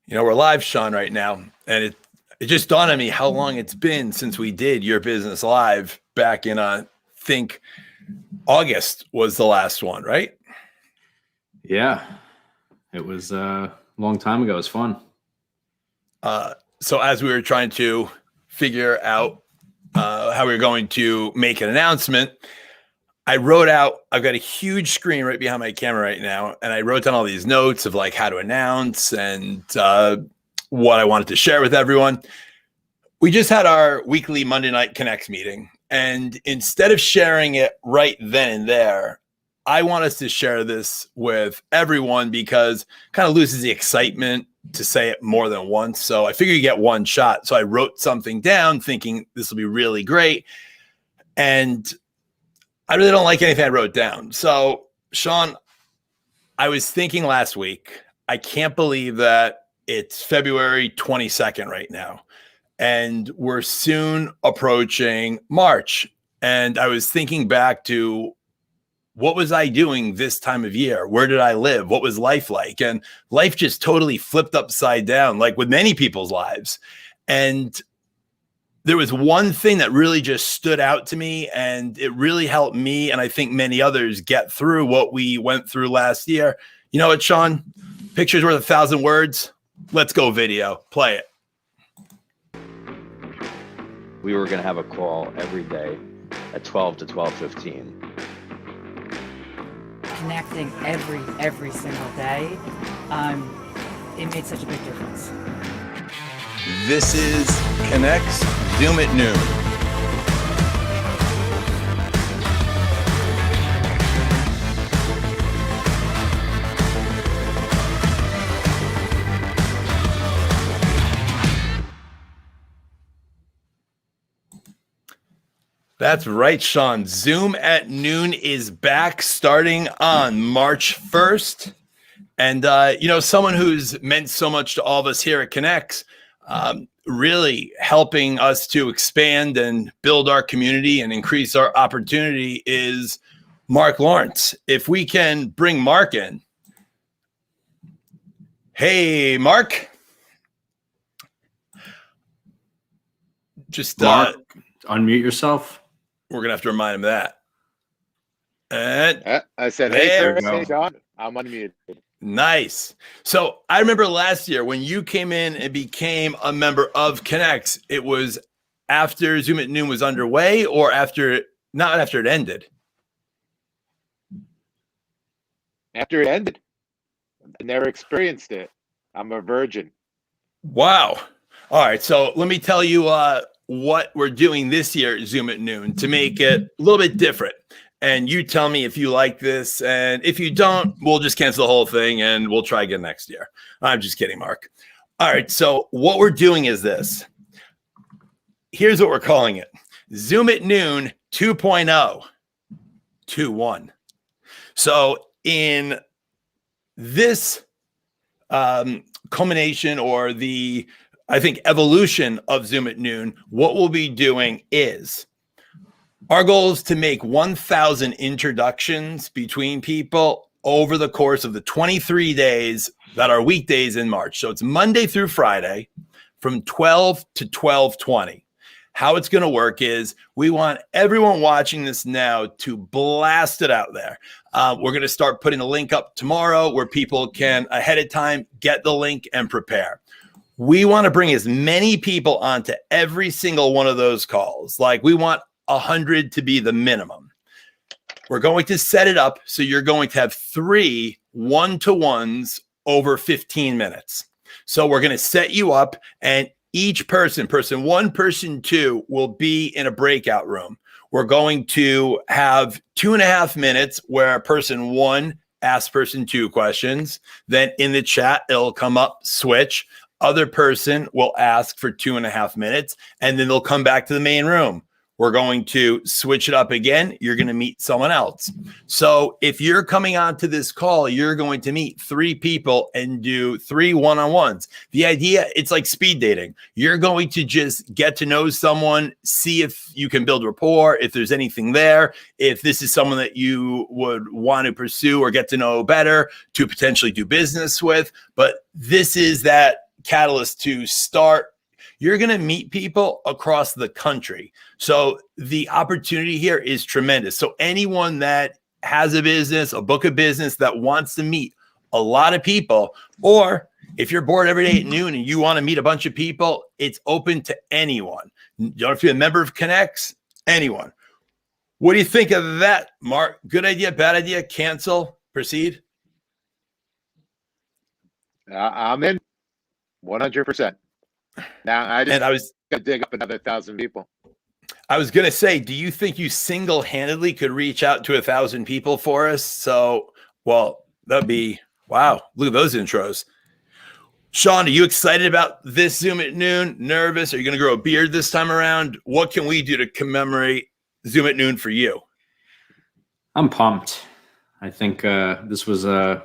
We're live, Sean, right now, and it just dawned on me how long it's been since we did Your Business Live back in, think August was the last one, right? Yeah, it was a long time ago. It was fun. So as we were trying to figure out how we were going to make an announcement, I wrote out, I've got a huge screen right behind my camera right now, and I wrote down all these notes of like how to announce and what I wanted to share with everyone. We just had our weekly Monday night CONNEXX meeting, and instead of sharing it right then and there, I want us to share this with everyone because it kind of loses the excitement to say it more than once. So I figured you get one shot. So I wrote something down thinking this will be really great. And I really don't like anything I wrote down. So, Sean, I was thinking last week, I can't believe that it's February 22nd right now, and we're soon approaching March. And I was thinking back to what was I doing this time of year? Where did I live? What was life like? And life just totally flipped upside down, like with many people's lives. And there was one thing that really just stood out to me, and it really helped me, and I think many others, get through what we went through last year. You know what, Sean? Picture's worth 1,000 words. Let's go video. Play it. We were going to have a call every day at 12 to 12:15. Connecting every single day, it made such a big difference. This is CONNEXX Zoom at Noon. That's right, Sean. Zoom at Noon is back starting on March 1st. And, someone who's meant so much to all of us here at CONNEXX, really helping us to expand and build our community and increase our opportunity is Mark Lawrence. If we can bring Mark in. Hey, Mark. Just Mark, unmute yourself. We're going to have to remind him of that. And I said, hey, Chris, hey, John, I'm unmuted. Nice. So I remember last year when you came in and became a member of CONNEXX, it was after Zoom at Noon was underway or not after it ended? After it ended. I never experienced it. I'm a virgin. Wow. All right. So let me tell you what we're doing this year at Zoom at Noon to make it a little bit different. And you tell me if you like this. And if you don't, we'll just cancel the whole thing and we'll try again next year. I'm just kidding, Mark. All right. So what we're doing is this. Here's what we're calling it. Zoom at Noon 2.0 2.1. So in this culmination or I think evolution of Zoom at Noon, what we'll be doing is our goal is to make 1,000 introductions between people over the course of the 23 days that are weekdays in March. So it's Monday through Friday from 12 to 12:20. How it's going to work is we want everyone watching this now to blast it out there. We're going to start putting a link up tomorrow where people can ahead of time get the link and prepare. We want to bring as many people onto every single one of those calls. Like we want 100 to be the minimum. We're going to set it up so you're going to have 3 one-to-ones over 15 minutes. So we're going to set you up, and each person 1, person 2, will be in a breakout room. We're going to have 2.5 minutes where person 1 asks person 2 questions. Then in the chat, it'll come up, switch. Other person will ask for 2.5 minutes, and then they'll come back to the main room. We're going to switch it up again. You're going to meet someone else. So if you're coming onto this call, you're going to meet 3 people and do 3 one-on-ones. The idea, it's like speed dating. You're going to just get to know someone, see if you can build rapport, if there's anything there, if this is someone that you would want to pursue or get to know better to potentially do business with. But this is that catalyst to start. You're going to meet people across the country. So the opportunity here is tremendous. So anyone that has a business, a book of business that wants to meet a lot of people, or if you're bored every day at noon and you want to meet a bunch of people, it's open to anyone. You don't have to be a member of CONNEXX, anyone. What do you think of that, Mark? Good idea, bad idea, cancel, proceed? I'm in 100%. Now I just And I was gotta dig up another 1,000 people. going to say, do you think you single-handedly could reach out to 1,000 people for us? So, well, that'd be, wow, look at those intros. Sean, are you excited about this Zoom at noon? Nervous? Are you going to grow a beard this time around? What can we do to commemorate Zoom at noon for you? I'm pumped. I think this was a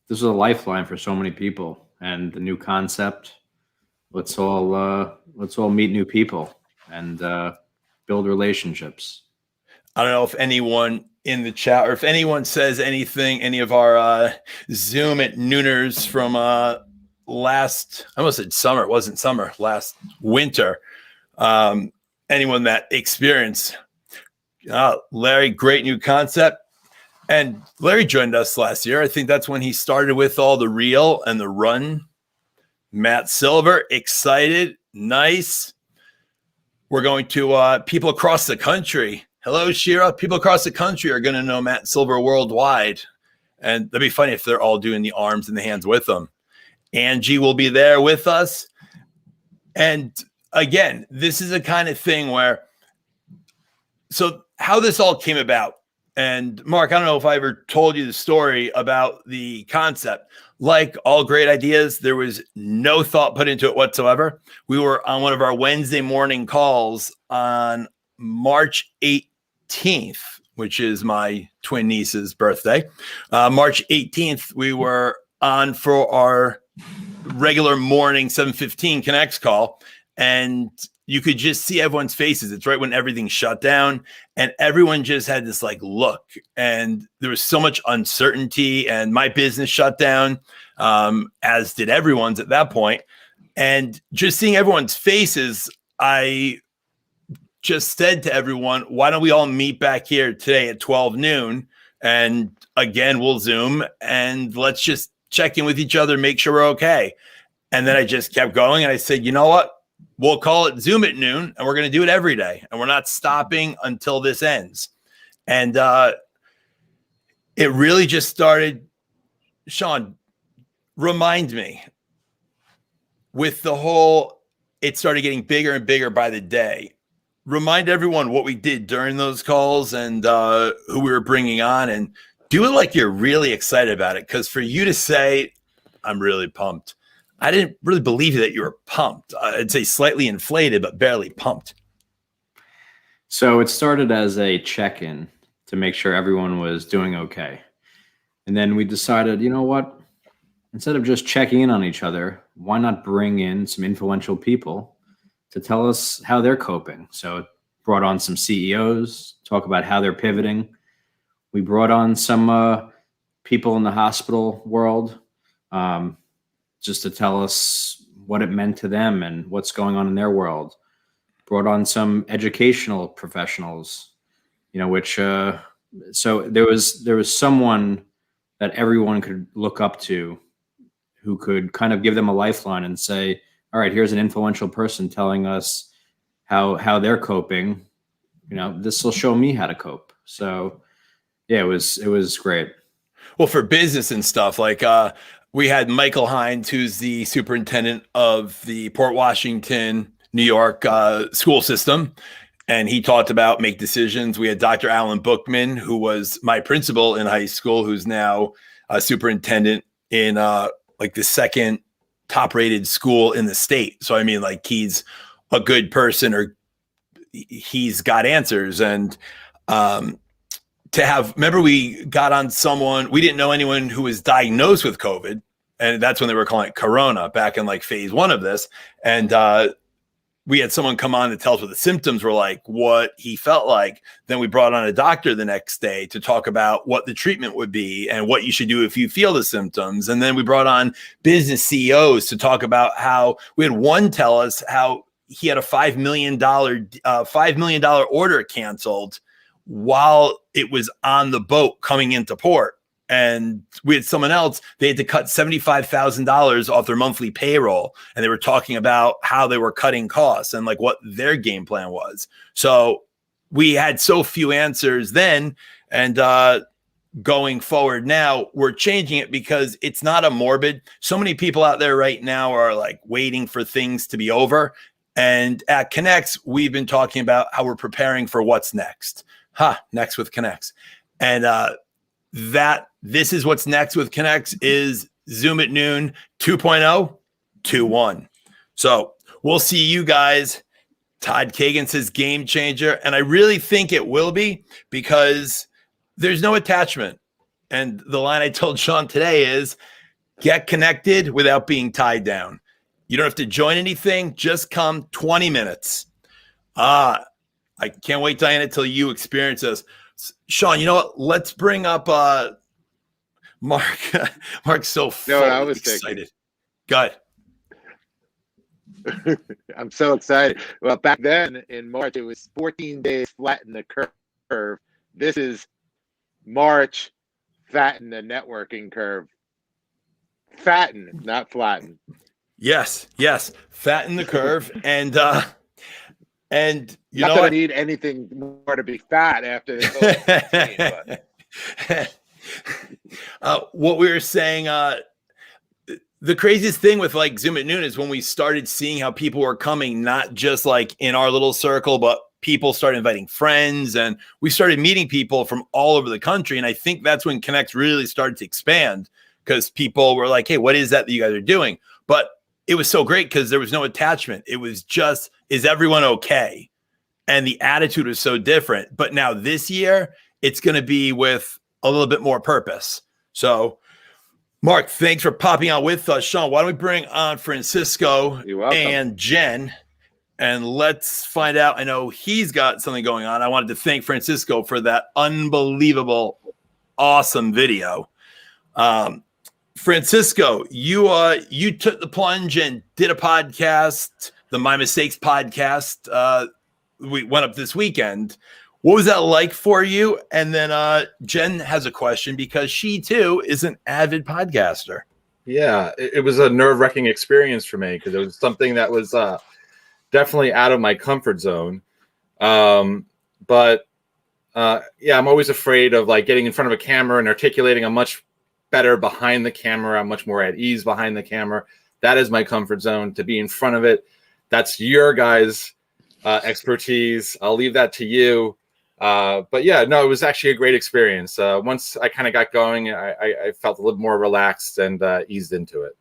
lifeline for so many people, and the new concept. Let's all meet new people and build relationships. I don't know if anyone in the chat or if anyone says anything, any of our Zoom at nooners from last, I almost said summer, it wasn't summer, last winter. Anyone that experienced, Larry, great new concept. And Larry joined us last year. I think that's when he started with all the reel and the run. Matt Silver, excited, nice. We're going to people across the country. Hello, Shira. People across the country are going to know Matt Silver worldwide. And that'd be funny if they're all doing the arms and the hands with them. Angie will be there with us. And again, this is a kind of thing where, so how this all came about. And Mark, I don't know if I ever told you the story about the concept. Like all great ideas, there was no thought put into it whatsoever. We were on one of our Wednesday morning calls on March 18th, which is my twin niece's birthday. March 18th, we were on for our regular morning 7:15 CONNEXX call, and you could just see everyone's faces. It's right when everything shut down, and everyone just had this like look, and there was so much uncertainty, and my business shut down, as did everyone's at that point. And just seeing everyone's faces, I just said to everyone, why don't we all meet back here today at 12 noon? And again, we'll Zoom and let's just check in with each other, make sure we're okay. And then I just kept going and I said, you know what? We'll call it Zoom at noon and we're going to do it every day. And we're not stopping until this ends. And it really just started, Sean, remind me, with the whole, it started getting bigger and bigger by the day. Remind everyone what we did during those calls and who we were bringing on, and do it like you're really excited about it. Because for you to say, I'm really pumped, I didn't really believe that you were pumped. I'd say slightly inflated, but barely pumped. So it started as a check-in to make sure everyone was doing okay. And then we decided, you know what? Instead of just checking in on each other, why not bring in some influential people to tell us how they're coping? So it brought on some CEOs, talk about how they're pivoting. We brought on some people in the hospital world, just to tell us what it meant to them and what's going on in their world. Brought on some educational professionals, you know, which, so there was someone that everyone could look up to who could kind of give them a lifeline and say, all right, here's an influential person telling us how they're coping. You know, this will show me how to cope. So yeah, it was great. Well, for business and stuff, like we had Michael Hines, who's the superintendent of the Port Washington, New York school system. And he talked about make decisions. We had Dr. Alan Bookman, who was my principal in high school, who's now a superintendent in like the second top rated school in the state. So, I mean, like he's a good person, or he's got answers. And to have, remember we got on someone, we didn't know anyone who was diagnosed with COVID. And that's when they were calling it Corona back in like phase 1 of this. And we had someone come on to tell us what the symptoms were like, what he felt like. Then we brought on a doctor the next day to talk about what the treatment would be and what you should do if you feel the symptoms. And then we brought on business CEOs to talk about how we had one tell us how he had a $5 million order canceled while it was on the boat coming into port. And we had someone else, they had to cut $75,000 off their monthly payroll. And they were talking about how they were cutting costs and like what their game plan was. So we had so few answers then. And going forward now, we're changing it because it's not a morbid. So many people out there right now are like waiting for things to be over. And at CONNEXX, we've been talking about how we're preparing for what's next. Next with CONNEXX. And this is what's next with CONNEXX is Zoom at Noon 2.0, 2.1. So we'll see you guys. Todd Kagan says game changer. And I really think it will be because there's no attachment. And the line I told Sean today is get connected without being tied down. You don't have to join anything. Just come 20 minutes. I can't wait, Diana, till you experience this. Sean, you know what? Let's bring up Mark. Mark's so excited. Go ahead. I'm so excited. Well, back then in March, it was 14 days flatten the curve. This is March, fatten the networking curve. Fatten, not flatten. Yes. Fatten the curve. And you not know that what? I need anything more to be fat after this whole thing, what we were saying, the craziest thing with like Zoom at Noon is when we started seeing how people were coming, not just like in our little circle, but people started inviting friends and we started meeting people from all over the country. And I think that's when CONNEXX really started to expand because people were like, hey, what is that you guys are doing? But it was so great because there was no attachment. It was just, is everyone okay? And the attitude was so different. But now this year, it's going to be with a little bit more purpose. So, Mark, thanks for popping on with us. Sean, why don't we bring on Francisco and Jen, and let's find out. I know he's got something going on. I wanted to thank Francisco for that unbelievable, awesome video. Francisco, you took the plunge and did a podcast, the My Mistakes podcast. We went up this weekend. What was that like for you? And then Jen has a question because she too is an avid podcaster. Yeah, it was a nerve-wracking experience for me because it was something that was definitely out of my comfort zone. But I'm always afraid of like getting in front of a camera and articulating. I'm much better behind the camera. I'm much more at ease behind the camera. That is my comfort zone, to be in front of it. That's your guys' expertise. I'll leave that to you. But yeah, no, it was actually a great experience. Once I kind of got going, I felt a little more relaxed and eased into it.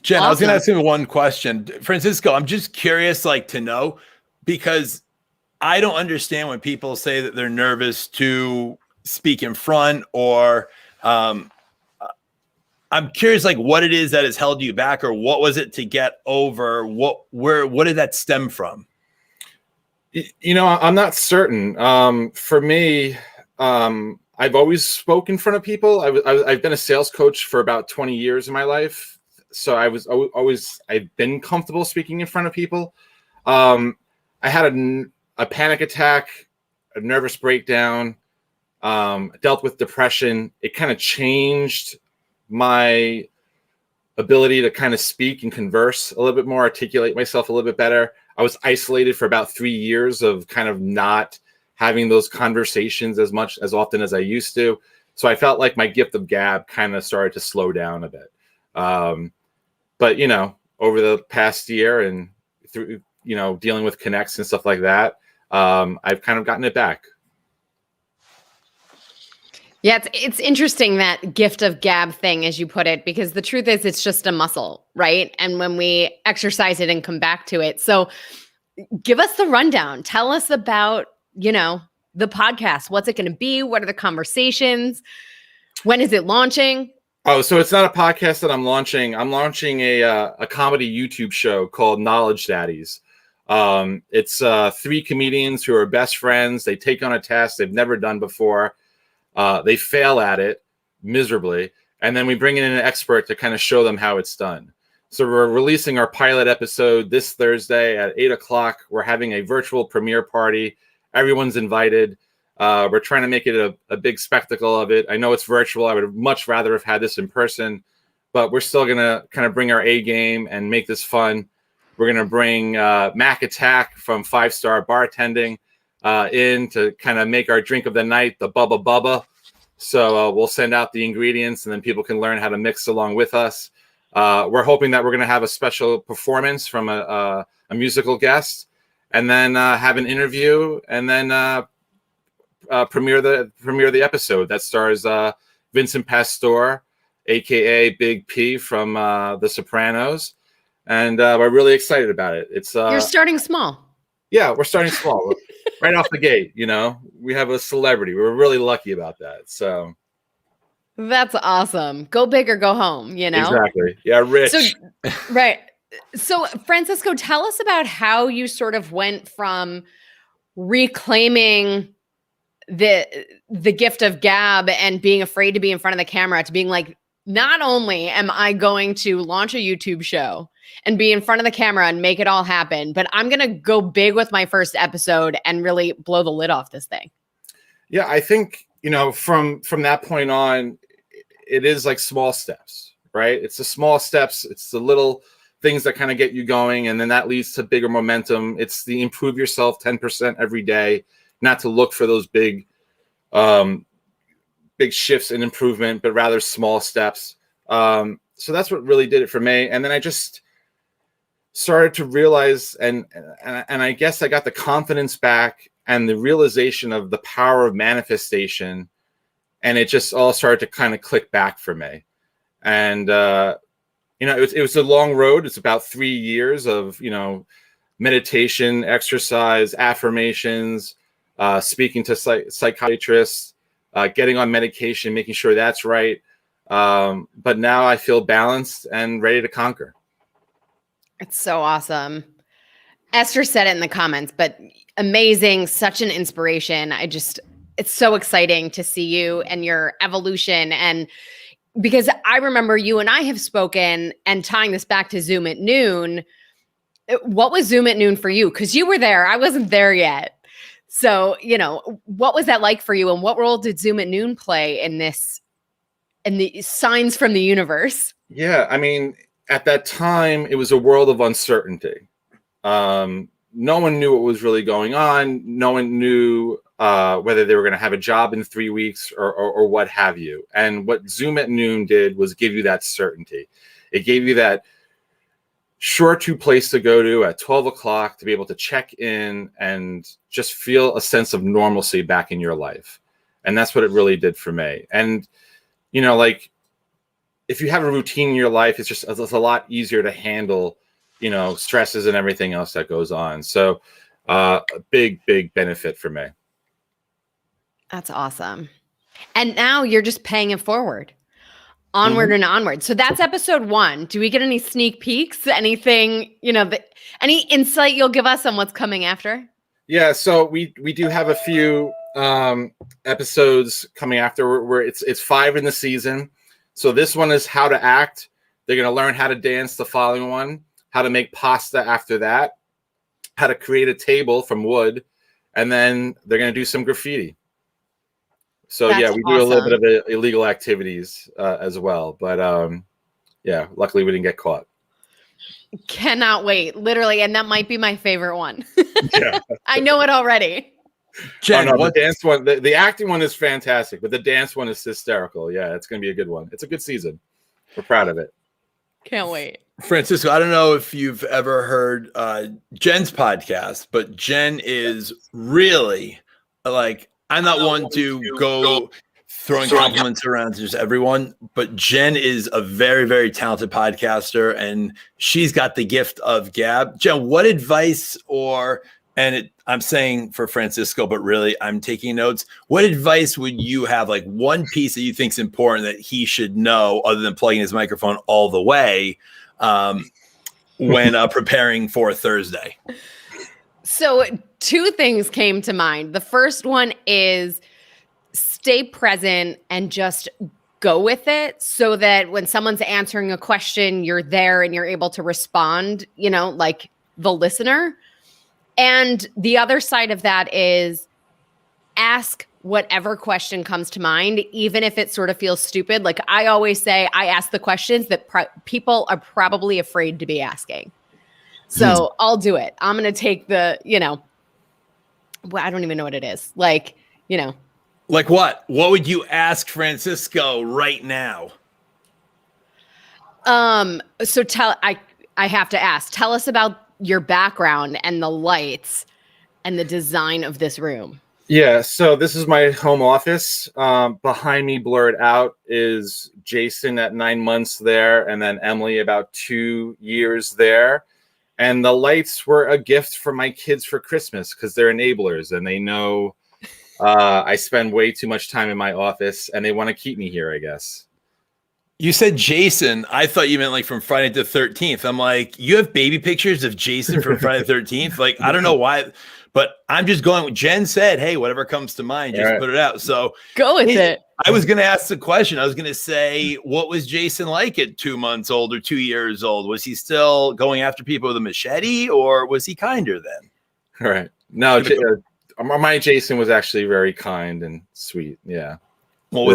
Jen, awesome. I was going to ask you one question. Francisco, I'm just curious, like, to know, because I don't understand when people say that they're nervous to speak in front, or I'm curious, like, what it is that has held you back, or what was it to get over? What did that stem from? You know, I'm not certain. For me, I've always spoken in front of people. I've been a sales coach for about 20 years in my life. So I've been comfortable speaking in front of people. I had a panic attack, a nervous breakdown, dealt with depression. It kind of changed my ability to kind of speak and converse a little bit more, articulate myself a little bit better. I was isolated for about 3 years of kind of not having those conversations as often as I used to. So I felt like my gift of gab kind of started to slow down a bit. But, you know, over the past year and through, you know, dealing with CONNEXX and stuff like that, I've kind of gotten it back. Yeah, it's interesting, that gift of gab thing, as you put it, because the truth is it's just a muscle, right? And when we exercise it and come back to it. So give us the rundown. Tell us about, you know, the podcast. What's it going to be? What are the conversations? When is it launching? Oh, so it's not a podcast that I'm launching. I'm launching a comedy YouTube show called Knowledge Daddies. It's 3 comedians who are best friends. They take on a task they've never done before. They fail at it miserably, and then we bring in an expert to kind of show them how it's done. So we're releasing our pilot episode this Thursday at 8:00. We're having a virtual premiere party. Everyone's invited. We're trying to make it a big spectacle of it. I know it's virtual. I would much rather have had this in person, but we're still going to kind of bring our A game and make this fun. We're going to bring Mac Attack from 5 Star Bartending in to kind of make our drink of the night, the Bubba Bubba. So we'll send out the ingredients, and then people can learn how to mix along with us. We're hoping that we're going to have a special performance from a musical guest, and then have an interview, and then premiere the episode that stars Vincent Pastore, aka Big P from The Sopranos, and we're really excited about it. It's You're starting small. Yeah, we're starting small, right off the gate. You know, we have a celebrity. We're really lucky about that. So That's awesome. Go big or go home. You know, exactly. Yeah, Rich. So, right. So, Francisco, tell us about how you sort of went from reclaiming the gift of gab and being afraid to be in front of the camera to being like, not only am I going to launch a YouTube show and be in front of the camera and make it all happen, but I'm going to go big with my first episode and really blow the lid off this thing. Yeah, I think, you know, from that point on, it is like small steps, right? It's the small steps. It's the little things that kind of get you going, and then that leads to bigger momentum. It's the improve yourself 10% every day, not to look for those big shifts in improvement, but rather small steps. So that's what really did it for me. And then I just started to realize, and I guess I got the confidence back and the realization of the power of manifestation. And it just all started to kind of click back for me. And, you know, it was a long road. It's about 3 years of, you know, meditation, exercise, affirmations, speaking to psychiatrists, getting on medication, making sure that's right. But now I feel balanced and ready to conquer. It's so awesome. Esther said it in the comments, but amazing, such an inspiration. It's so exciting to see you and your evolution. And because I remember you and I have spoken, and tying this back to Zoom at Noon, what was Zoom at Noon for you? Because you were there. I wasn't there yet. So, you know, what was that like for you? And what role did Zoom at Noon play in the signs from the universe? Yeah, I mean, at that time, it was a world of uncertainty. No one knew what was really going on. No one knew whether they were going to have a job in 3 weeks or what have you. And what Zoom at Noon did was give you that certainty. It gave you that sure-to place to go to at 12 o'clock to be able to check in and just feel a sense of normalcy back in your life. And that's what it really did for me. And, you know, like, if you have a routine in your life, it's a lot easier to handle, you know, stresses and everything else that goes on. So a big benefit for me. That's awesome. And now you're just paying it forward. Onward and onward. So that's episode 1. Do we get any sneak peeks? Anything, you know, any insight you'll give us on what's coming after? Yeah, so we do have a few episodes coming after. Where it's 5 in the season. So this one is how to act. They're going to learn how to dance the following one, how to make pasta after that, how to create a table from wood, and then they're going to do some graffiti. So That's yeah, we do a little bit of illegal activities as well. But yeah, luckily we didn't get caught. Cannot wait, literally. And that might be my favorite one. Yeah. I know it already. Jen, the dance one, the acting one is fantastic, but the dance one is hysterical. Yeah, it's going to be a good one. It's a good season. We're proud of it. Can't wait. Francisco, I don't know if you've ever heard Jen's podcast, but Jen is really like, I'm not one to go throwing compliments around to just everyone, but Jen is a very, very talented podcaster, and she's got the gift of gab. Jen, what advice or I'm saying for Francisco, but really I'm taking notes. What advice would you have? Like one piece that you think is important that he should know other than plugging his microphone all the way when preparing for Thursday? So 2 things came to mind. The first one is stay present and just go with it so that when someone's answering a question, you're there and you're able to respond, like the listener. And the other side of that is ask whatever question comes to mind, even if it sort of feels stupid. Like I always say, I ask the questions that people are probably afraid to be asking. So I'll do it. I'm going to take the, well, I don't even know what it is. Like what? What would you ask Francisco right now? So I have to ask, tell us about your background and the lights and the design of this room. Yeah, so this is my home office. Behind me, blurred out, is Jason at 9 months there, and then Emily about 2 years there. And the lights were a gift for my kids for Christmas because they're enablers, and they know I spend way too much time in my office, and they want to keep me here, I guess. You said Jason. I thought you meant like from Friday the 13th. I'm like, you have baby pictures of Jason from Friday the 13th? Like, I don't know why, but I'm just going with Jen said, hey, whatever comes to mind, just put it out. So go with it. I was going to ask the question. I was going to say, what was Jason like at 2 months old or 2 years old? Was he still going after people with a machete or was he kinder then? All right. No, my Jason was actually very kind and sweet. Yeah. Well,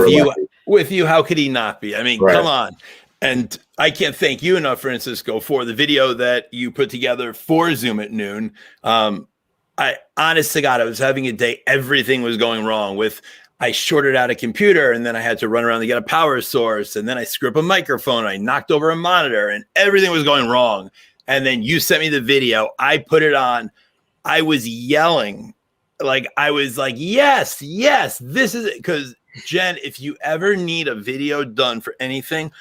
with you, how could he not be? I mean, come on. And I can't thank you enough, Francisco, for the video that you put together for Zoom at Noon. I honest to God, I was having a day. Everything was going wrong I shorted out a computer and then I had to run around to get a power source. And then I screwed up a microphone. I knocked over a monitor and everything was going wrong. And then you sent me the video. I put it on. I was yelling. I was like, yes, this is it. Because Jen, if you ever need a video done for anything,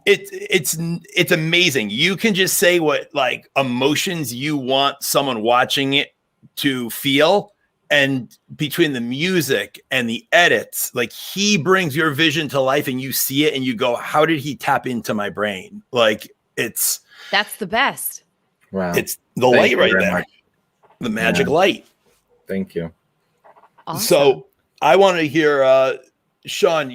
it's amazing. You can just say what emotions you want someone watching it to feel, and between the music and the edits, he brings your vision to life, and you see it, and you go, "How did he tap into my brain?" That's the best. Wow, it's the light right there, the magic light. Thank you. Awesome. So I want to hear, Sean,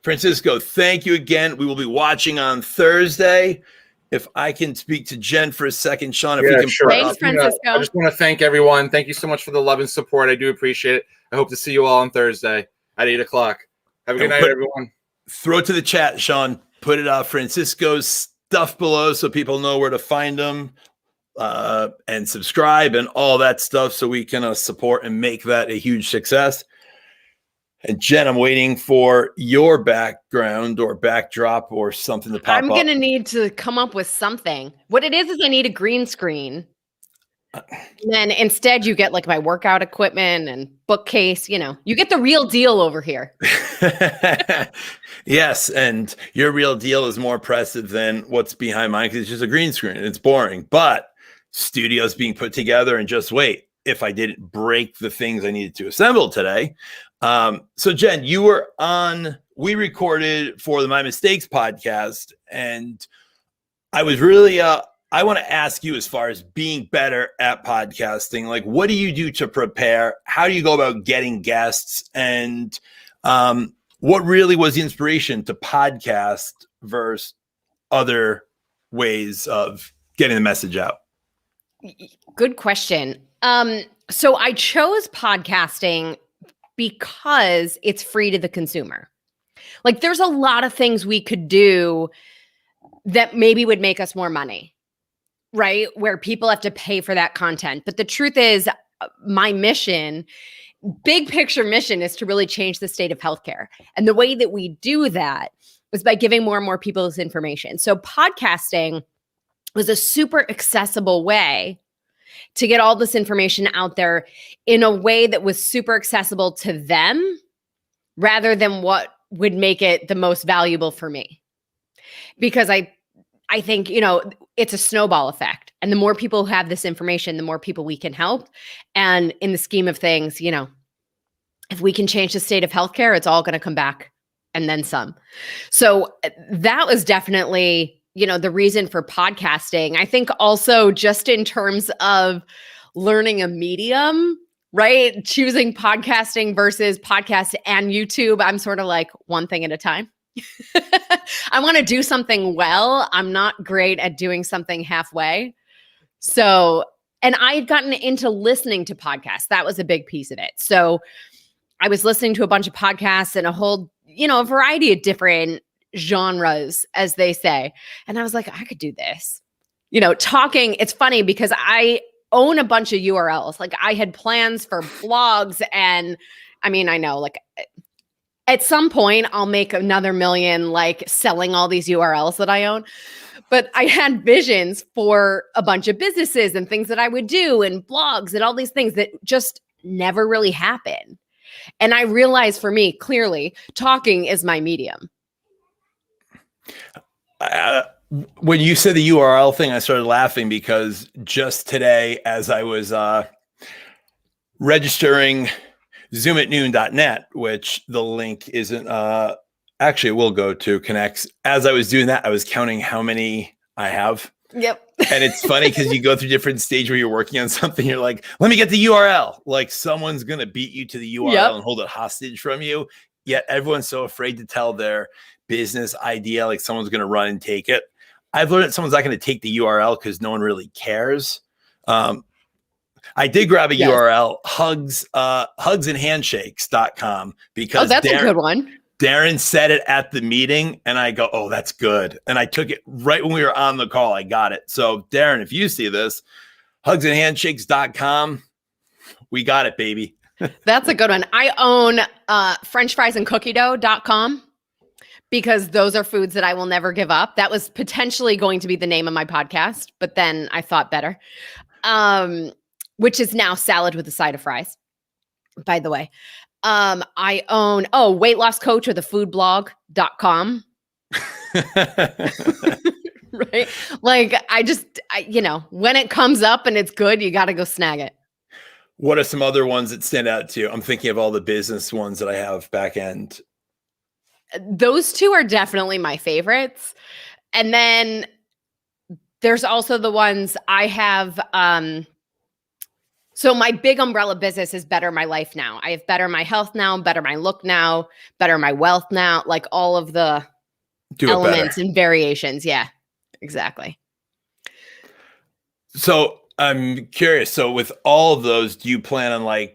Francisco, thank you again. We will be watching on Thursday. If I can speak to Jen for a second, Sean, if we can. Sure. Thanks, Francisco. I just want to thank everyone. Thank you so much for the love and support. I do appreciate it. I hope to see you all on Thursday at 8 o'clock. Have a good night, everyone. Throw it to the chat, Sean. Put it Francisco's stuff below so people know where to find him. And subscribe and all that stuff so we can support and make that a huge success. And Jen, I'm waiting for your background or backdrop or something to pop up. I'm going to need to come up with something. What it is I need a green screen. And then instead you get my workout equipment and bookcase, you get the real deal over here. Yes. And your real deal is more impressive than what's behind mine because it's just a green screen and it's boring, but studios being put together and just wait if I didn't break the things I needed to assemble today. So Jen, we recorded for the My Mistakes podcast, and I was really, I want to ask you as far as being better at podcasting, what do you do to prepare? How do you go about getting guests? And what really was the inspiration to podcast versus other ways of getting the message out? Good question. So I chose podcasting because it's free to the consumer. There's a lot of things we could do that maybe would make us more money, right? Where people have to pay for that content. But the truth is, my mission, big picture mission, is to really change the state of healthcare. And the way that we do that is by giving more and more people this information. So podcasting was a super accessible way to get all this information out there in a way that was super accessible to them rather than what would make it the most valuable for me. Because I think, it's a snowball effect. And the more people who have this information, the more people we can help. And in the scheme of things, if we can change the state of healthcare, it's all going to come back and then some. So that was definitely, the reason for podcasting. I think also just in terms of learning a medium, right? Choosing podcasting versus podcast and YouTube. I'm sort of like one thing at a time. I want to do something well. I'm not great at doing something halfway. So, and I had gotten into listening to podcasts. That was a big piece of it. So I was listening to a bunch of podcasts and a whole, a variety of different genres, as they say. And I was like, I could do this. Talking, it's funny because I own a bunch of URLs. Like I had plans for blogs, and I know like at some point I'll make another million like selling all these URLs that I own. But I had visions for a bunch of businesses and things that I would do and blogs and all these things that just never really happen. And I realized for me, clearly, talking is my medium. When you said the URL thing, I started laughing because just today, as I was registering zoomatnoon.net, which the link isn't, actually it will go to CONNEXX. As I was doing that, I was counting how many I have. Yep. And it's funny because you go through different stages where you're working on something. You're like, let me get the URL. Like someone's going to beat you to the URL and hold it hostage from you. Yet everyone's so afraid to tell their business idea, like someone's going to run and take it. I've learned that someone's not going to take the URL because no one really cares. I did grab a URL, hugsandhandshakes.com, because that's a good one. Darren said it at the meeting and I go, oh, that's good. And I took it right when we were on the call. I got it. So Darren, if you see this, hugsandhandshakes.com, we got it, baby. That's a good one. I own frenchfriesandcookiedough.com because those are foods that I will never give up. That was potentially going to be the name of my podcast, but then I thought better, which is now salad with a side of fries, by the way. I own, weight loss coach or thefoodblog.com. Right. Like when it comes up and it's good, you got to go snag it. What are some other ones that stand out to you? I'm thinking of all the business ones that I have back end. Those two are definitely my favorites. And then there's also the ones I have, so my big umbrella business is Better My Life Now. I have Better My Health Now, Better My Look Now, Better My Wealth Now, like all of the elements and variations. Yeah, exactly. So I'm curious. So with all of those, do you plan on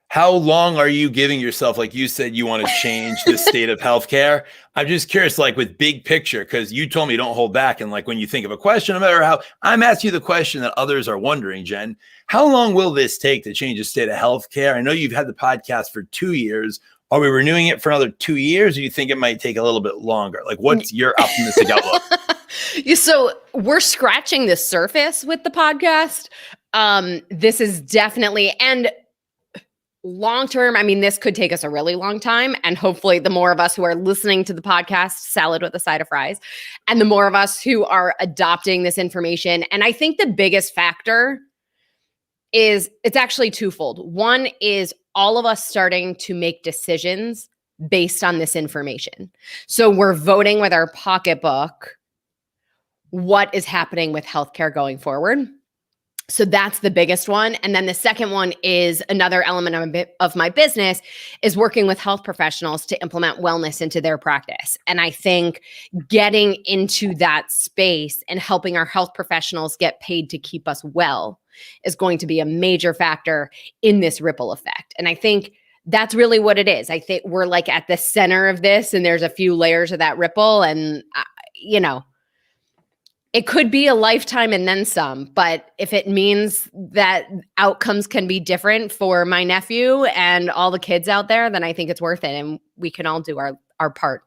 how long are you giving yourself? Like you said, you want to change the state of healthcare. I'm just curious, with big picture, because you told me don't hold back. And when you think of a question, no matter how, I'm asking you the question that others are wondering, Jen, how long will this take to change the state of healthcare? I know you've had the podcast for 2 years. Are we renewing it for another 2 years? Or do you think it might take a little bit longer? What's your optimistic outlook? So we're scratching the surface with the podcast. This is definitely, and long term, this could take us a really long time. And hopefully the more of us who are listening to the podcast, salad with a side of fries, and the more of us who are adopting this information. And I think the biggest factor is it's actually twofold. One is all of us starting to make decisions based on this information. So we're voting with our pocketbook what is happening with healthcare going forward. So that's the biggest one. And then the second one is another element of my business is working with health professionals to implement wellness into their practice. And I think getting into that space and helping our health professionals get paid to keep us well is going to be a major factor in this ripple effect. And I think that's really what it is. I think we're at the center of this, and there's a few layers of that ripple, and it could be a lifetime and then some, but if it means that outcomes can be different for my nephew and all the kids out there, then I think it's worth it, and we can all do our part.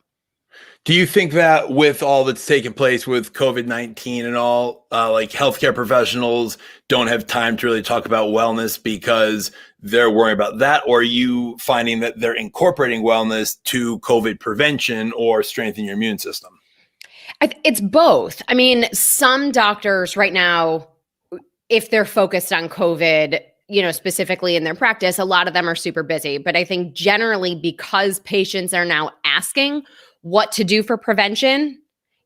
Do you think that with all that's taken place with COVID-19 and all, healthcare professionals don't have time to really talk about wellness because they're worrying about that? Or are you finding that they're incorporating wellness to COVID prevention or strengthen your immune system? It's both. I mean, some doctors right now, if they're focused on COVID, specifically in their practice, a lot of them are super busy. But I think generally because patients are now asking what to do for prevention,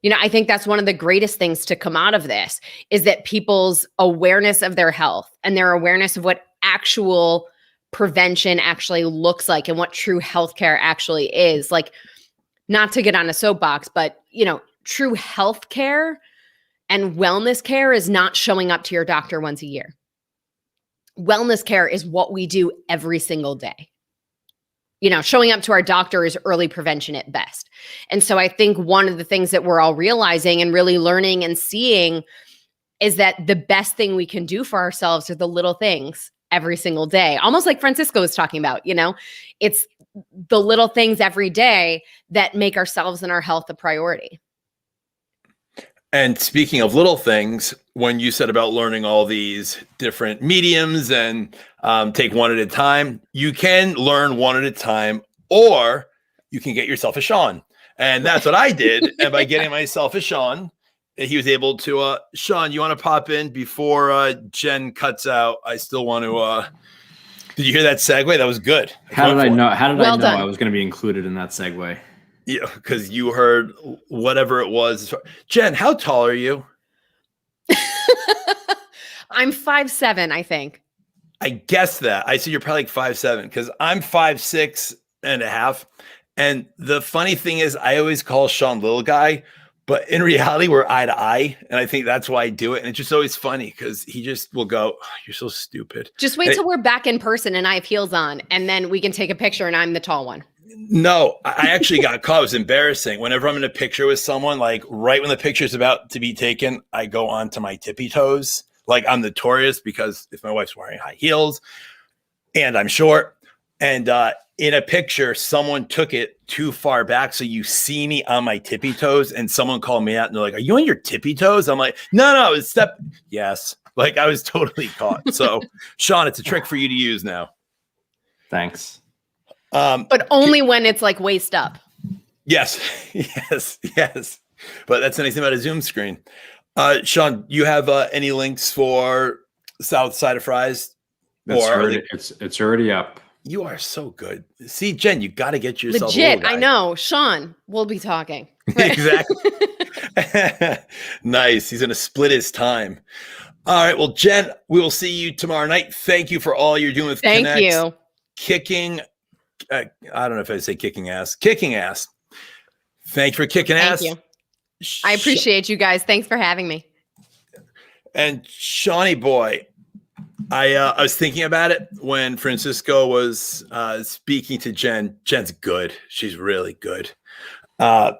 I think that's one of the greatest things to come out of this is that people's awareness of their health and their awareness of what actual prevention actually looks like and what true healthcare actually is. Like, not to get on a soapbox, but, true healthcare and wellness care is not showing up to your doctor once a year. Wellness care is what we do every single day. Showing up to our doctor is early prevention at best. And so I think one of the things that we're all realizing and really learning and seeing is that the best thing we can do for ourselves are the little things every single day. Almost like Francisco was talking about, it's the little things every day that make ourselves and our health a priority. And speaking of little things, when you said about learning all these different mediums and take one at a time, you can learn one at a time, or you can get yourself a Sean. And that's what I did. And by getting myself a Sean, he was able to, Sean, you want to pop in before Jen cuts out? I still want to, did you hear that segue? That was good. How did I know Well done. I was going to be included in that segue? Yeah, because you heard whatever it was. Jen, how tall are you? I'm 5'7", I think. I guess that. I said you're probably like 5'7", because I'm 5'6.5". And the funny thing is, I always call Sean little guy, but in reality, we're eye to eye. And I think that's why I do it. And it's just always funny because he just will go, oh, you're so stupid. Just wait till we're back in person and I have heels on, and then we can take a picture and I'm the tall one. No, I actually got caught. It was embarrassing. Whenever I'm in a picture with someone, like right when the picture is about to be taken, I go onto my tippy toes. Like I'm notorious because if my wife's wearing high heels and I'm short, and in a picture, someone took it too far back. So you see me on my tippy toes, and someone called me out and they're like, are you on your tippy toes? I'm like, no, it's step. Yes. Like I was totally caught. So Sean, it's a trick for you to use now. Thanks. But only when it's like waist up. Yes. But that's the nice thing about a Zoom screen. Sean, you have any links for South Side of Fries? It's already up. You are so good. See, Jen, you got to get yourself legit. I know. Sean, we'll be talking. Exactly. Nice. He's going to split his time. All right. Well, Jen, we will see you tomorrow night. Thank you for all you're doing with CONNEXX. Thank you. Kicking. I don't know if I say kicking ass. Kicking ass. Thanks for kicking ass. Thank you. I appreciate you guys. Thanks for having me. And Shawnee boy, I was thinking about it when Francisco was speaking to Jen. Jen's good. She's really good. I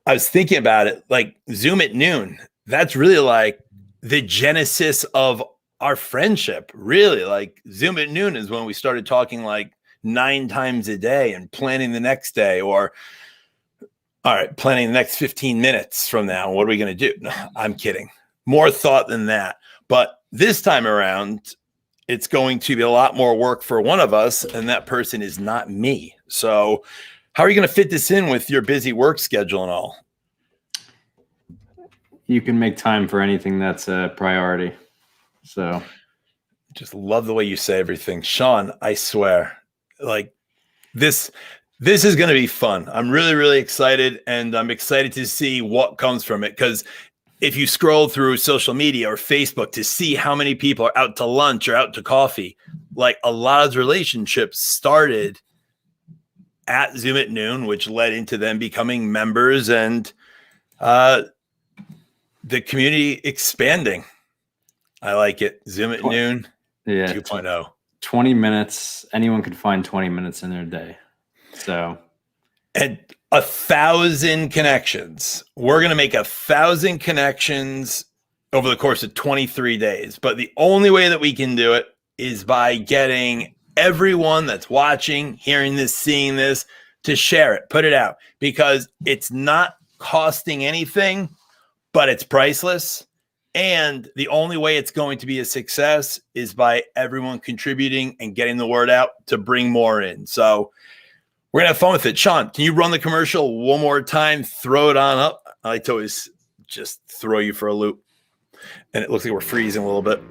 was thinking about it, like Zoom at noon. That's really like the genesis of our friendship. Really, like Zoom at noon is when we started talking like 9 times a day and planning the next day, or all right, planning the next 15 minutes from now. What are we going to do? No, I'm kidding. More thought than that. But this time around, it's going to be a lot more work for one of us, and that person is not me. So how are you going to fit this in with your busy work schedule and all? You can make time for anything that's a priority. So just love the way you say everything. Sean, I swear, like this is going to be fun. I'm really, really excited, and I'm excited to see what comes from it. Because if you scroll through social media or Facebook to see how many people are out to lunch or out to coffee, like a lot of relationships started at Zoom at noon, which led into them becoming members and the community expanding. I like it. Zoom at noon. Yeah. 2.0. 20 minutes. Anyone could find 20 minutes in their day. So, and 1,000 connections. We're going to make 1,000 connections over the course of 23 days. But the only way that we can do it is by getting everyone that's watching, hearing this, seeing this, to share it, put it out, because it's not costing anything, but it's priceless. And the only way it's going to be a success is by everyone contributing and getting the word out to bring more in. So we're going to have fun with it. Sean, can you run the commercial one more time? Throw it on up. I like to always just throw you for a loop. And it looks like we're freezing a little bit.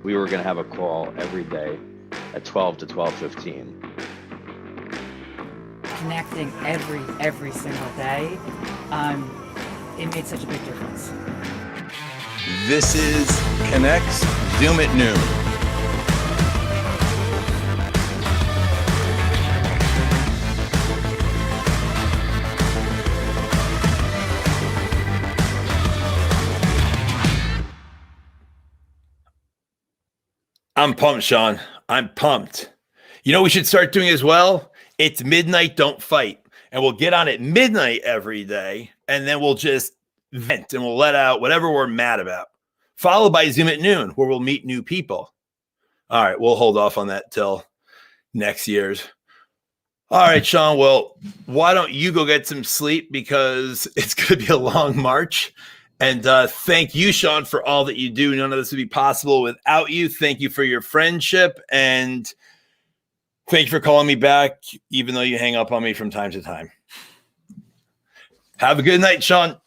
We were going to have a call every day at 12 to 12:15. Connecting every single day, it made such a big difference. This is CONNEXX Zoom at Noon. I'm pumped, Sean. I'm pumped. You know what we should start doing as well? It's Midnight Don't Fight. And we'll get on at midnight every day, and then we'll just vent and we'll let out whatever we're mad about. Followed by Zoom at Noon, where we'll meet new people. All right, we'll hold off on that till next year's. All right, Sean. Well, why don't you go get some sleep, because it's going to be a long march. And thank you, Sean, for all that you do. None of this would be possible without you. Thank you for your friendship. And thank you for calling me back, even though you hang up on me from time to time. Have a good night, Sean.